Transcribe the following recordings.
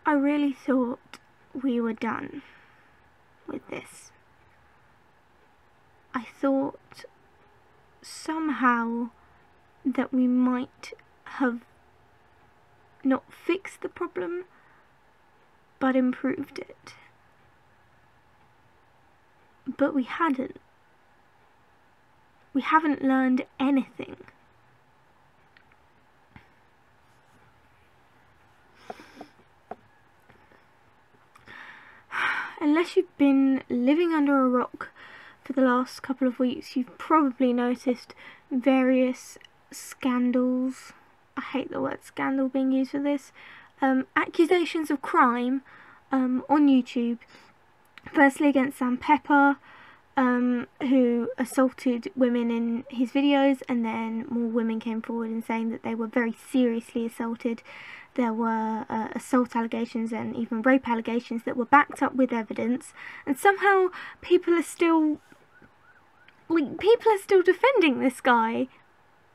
I really thought we were done with this. I thought somehow that we might have not fixed the problem, but improved it. But we hadn't. We haven't learned anything. Unless you've been living under a rock for the last couple of weeks, you've probably noticed various scandals. I hate the word scandal being used for this. Accusations of crime on YouTube. Firstly against Sam Pepper, who assaulted women in his videos, and then more women came forward and saying that they were very seriously assaulted. There were assault allegations and even rape allegations that were backed up with evidence, and somehow people are still defending this guy.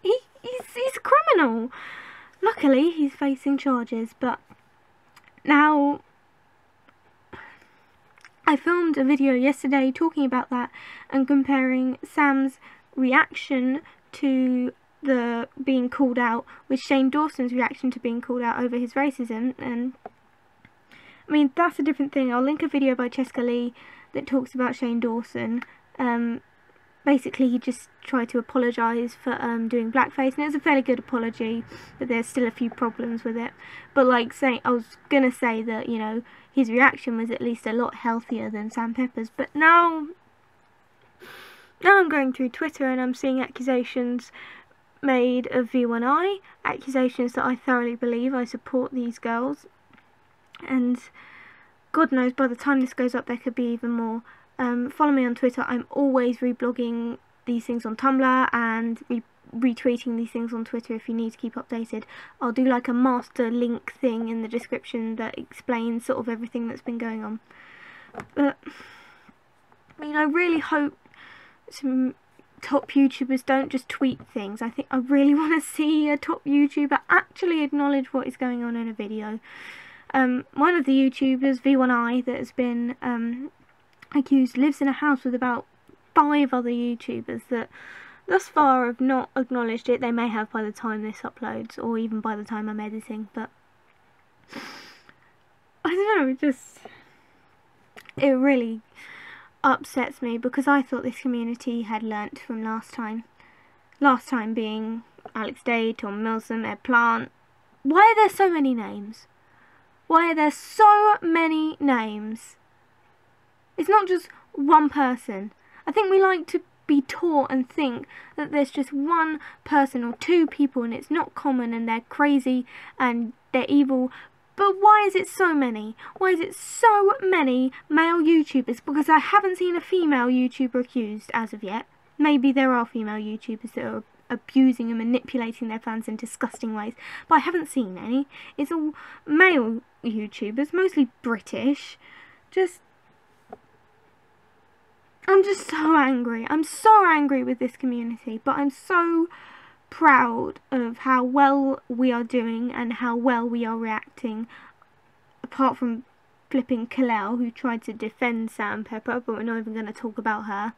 He's a criminal. Luckily, he's facing charges, but now I filmed a video yesterday talking about that and comparing Sam's reaction to the being called out with Shane Dawson's reaction to being called out over his racism. And I mean, that's a different thing. I'll link a video by Cheska Lee that talks about Shane Dawson. Basically, he just tried to apologise for doing blackface, and it was a fairly good apology, but there's still a few problems with it. But like I was gonna say that, you know, his reaction was at least a lot healthier than Sam Pepper's. But now I'm going through Twitter and I'm seeing accusations made of V1I, accusations that I thoroughly believe. I support these girls, and God knows by the time this goes up there could be even more. Follow me on Twitter. I'm always reblogging these things on Tumblr and retweeting these things on Twitter if you need to keep updated. I'll do like a master link thing in the description that explains sort of everything that's been going on. But I mean, I really hope some top YouTubers don't just tweet things. I really want to see a top YouTuber actually acknowledge what is going on in a video. One of the YouTubers, V1I, that has been accused lives in a house with about 5 other YouTubers that thus far have not acknowledged it. They may have by the time this uploads, or even by the time I'm editing, but I don't know, it really upsets me because I thought this community had learnt from last time. Last time being Alex Day, Tom Milsom, Ed Plant. Why are there so many names? Why are there so many names? It's not just one person. I think we like to be taught and think that there's just one person or 2 people and it's not common and they're crazy and they're evil. But why is it so many? Why is it so many male YouTubers? Because I haven't seen a female YouTuber accused as of yet. Maybe there are female YouTubers that are abusing and manipulating their fans in disgusting ways, but I haven't seen any. It's all male YouTubers, mostly British. I'm just so angry. I'm so angry with this community, but I'm so proud of how well we are doing and how well we are reacting, apart from flipping Kalel, who tried to defend Sam Pepper, but we're not even going to talk about her.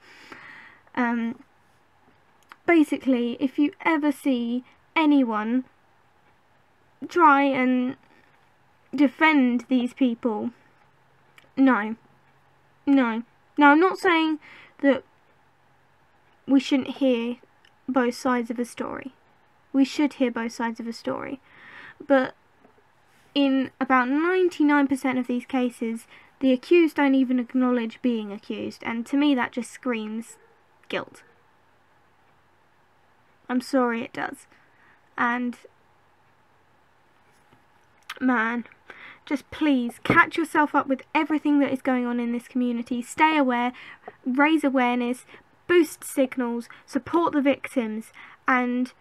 Basically, if you ever see anyone try and defend these people, no. Now, I'm not saying that we shouldn't hear both sides of a story. We should hear both sides of a story. But in about 99% of these cases, the accused don't even acknowledge being accused. And to me, that just screams guilt. I'm sorry, it does. And man, just please catch yourself up with everything that is going on in this community. Stay aware, raise awareness, boost signals, support the victims, and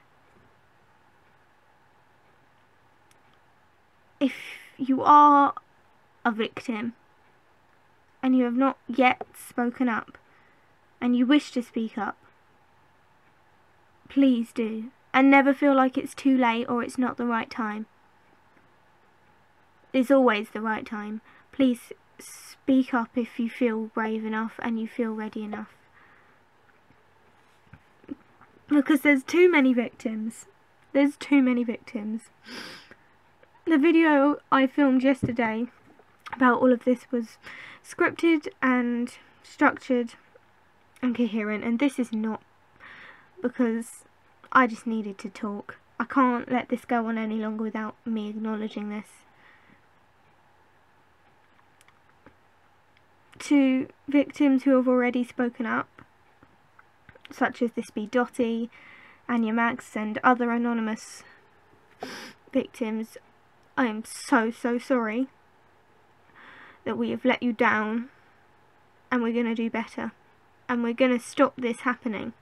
if you are a victim and you have not yet spoken up and you wish to speak up, please do, and never feel like it's too late or it's not the right time. There's always the right time. Please speak up if you feel brave enough and you feel ready enough. Because there's too many victims. There's too many victims. The video I filmed yesterday about all of this was scripted and structured and coherent, and this is not, because I just needed to talk. I can't let this go on any longer without me acknowledging this. To victims who have already spoken up, such as this be Dottie, Anya Max and other anonymous victims, I am so sorry that we have let you down, and we're going to do better, and we're going to stop this happening.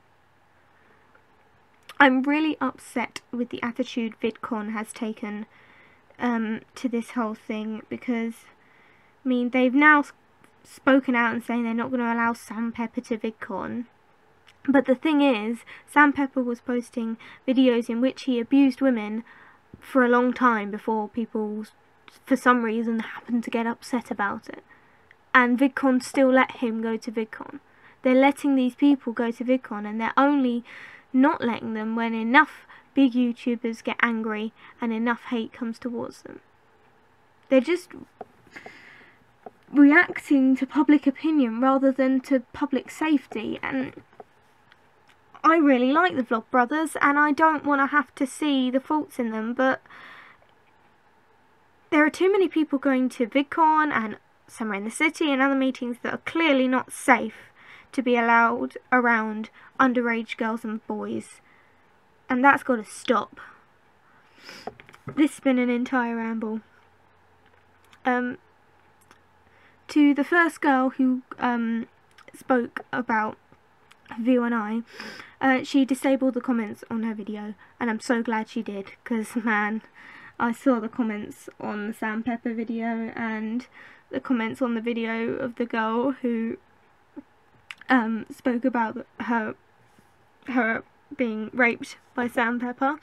I'm really upset with the attitude VidCon has taken to this whole thing, because, I mean, they've now spoken out and saying they're not going to allow Sam Pepper to VidCon. But the thing is, Sam Pepper was posting videos in which he abused women for a long time before people, for some reason, happened to get upset about it. And VidCon still let him go to VidCon. They're letting these people go to VidCon, and they're only not letting them when enough big YouTubers get angry and enough hate comes towards them. They're just reacting to public opinion rather than to public safety, and I really like the Vlog Brothers and I don't want to have to see the faults in them, but there are too many people going to VidCon and Summer in the City and other meetings that are clearly not safe to be allowed around underage girls and boys, and that's got to stop. This has been an entire ramble. To the first girl who spoke about View and I, she disabled the comments on her video, and I'm so glad she did, because man, I saw the comments on the Sam Pepper video and the comments on the video of the girl who spoke about her being raped by Sam Pepper,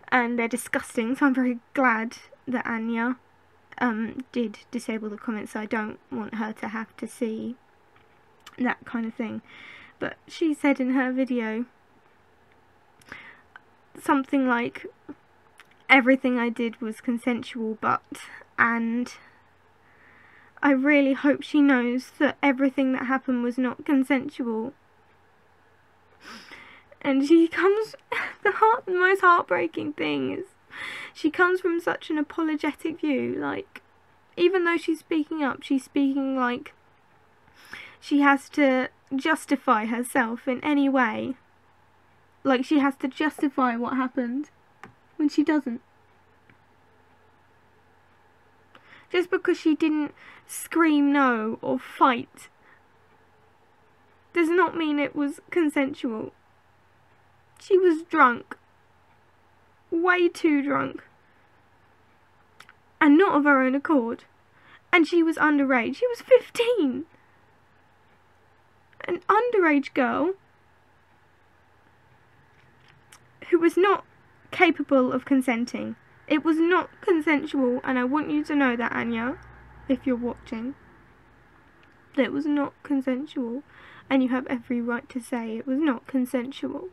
and they're disgusting, so I'm very glad that Anya did disable the comments. I don't want her to have to see that kind of thing. But she said in her video something like, everything I did was consensual, and I really hope she knows that everything that happened was not consensual. And she comes, the most heartbreaking thing is, she comes from such an apologetic view. Like, even though she's speaking up, she's speaking like she has to justify herself in any way. Like, she has to justify what happened when she doesn't. Just because she didn't scream no or fight does not mean it was consensual. She was drunk. Way too drunk. And not of her own accord. And she was underage. She was 15. An underage girl who was not capable of consenting. It was not consensual, and I want you to know that, Anya, if you're watching. It was not consensual, and you have every right to say it was not consensual.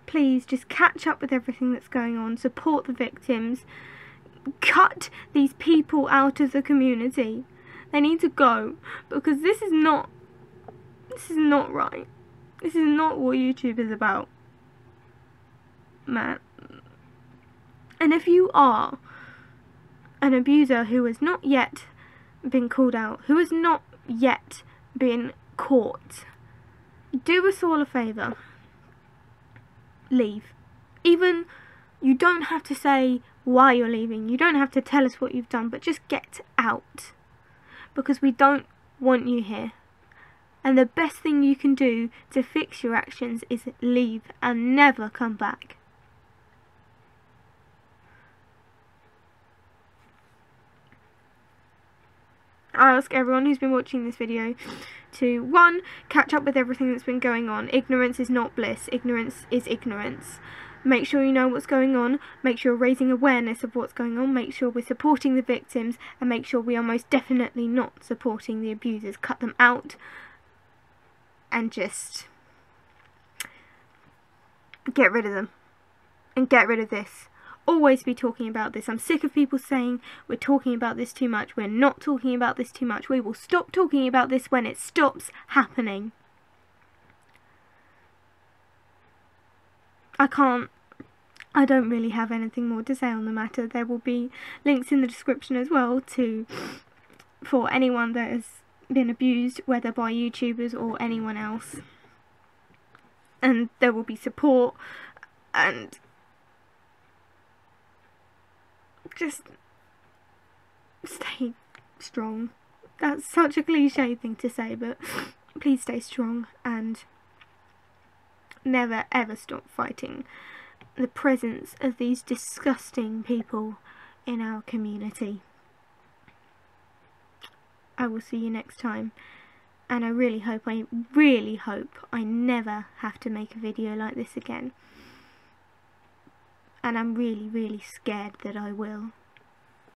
Please just catch up with everything that's going on, support the victims, cut these people out of the community. They need to go, because this is not right. This is not what YouTube is about, man. And if you are an abuser who has not yet been called out, who has not yet been caught, do us all a favour. Leave. Even, you don't have to say why you're leaving, you don't have to tell us what you've done, but just get out, because we don't want you here. And the best thing you can do to fix your actions is leave and never come back. ask everyone who's been watching this video to 1. Catch up with everything that's been going on. Ignorance is not bliss. Ignorance is ignorance. Make sure you know what's going on, make sure you're raising awareness of what's going on, make sure we're supporting the victims, and make sure we are most definitely not supporting the abusers. Cut them out and just get rid of them. And get rid of this. Always be talking about this. I'm sick of people saying we're talking about this too much. We're not talking about this too much. We will stop talking about this when it stops happening. I don't really have anything more to say on the matter. There will be links in the description as well for anyone that has been abused, whether by YouTubers or anyone else. And there will be support, and just stay strong. That's such a cliche thing to say, but please stay strong and never ever stop fighting the presence of these disgusting people in our community. I will see you next time, and I really hope I never have to make a video like this again, and I'm really scared that I will.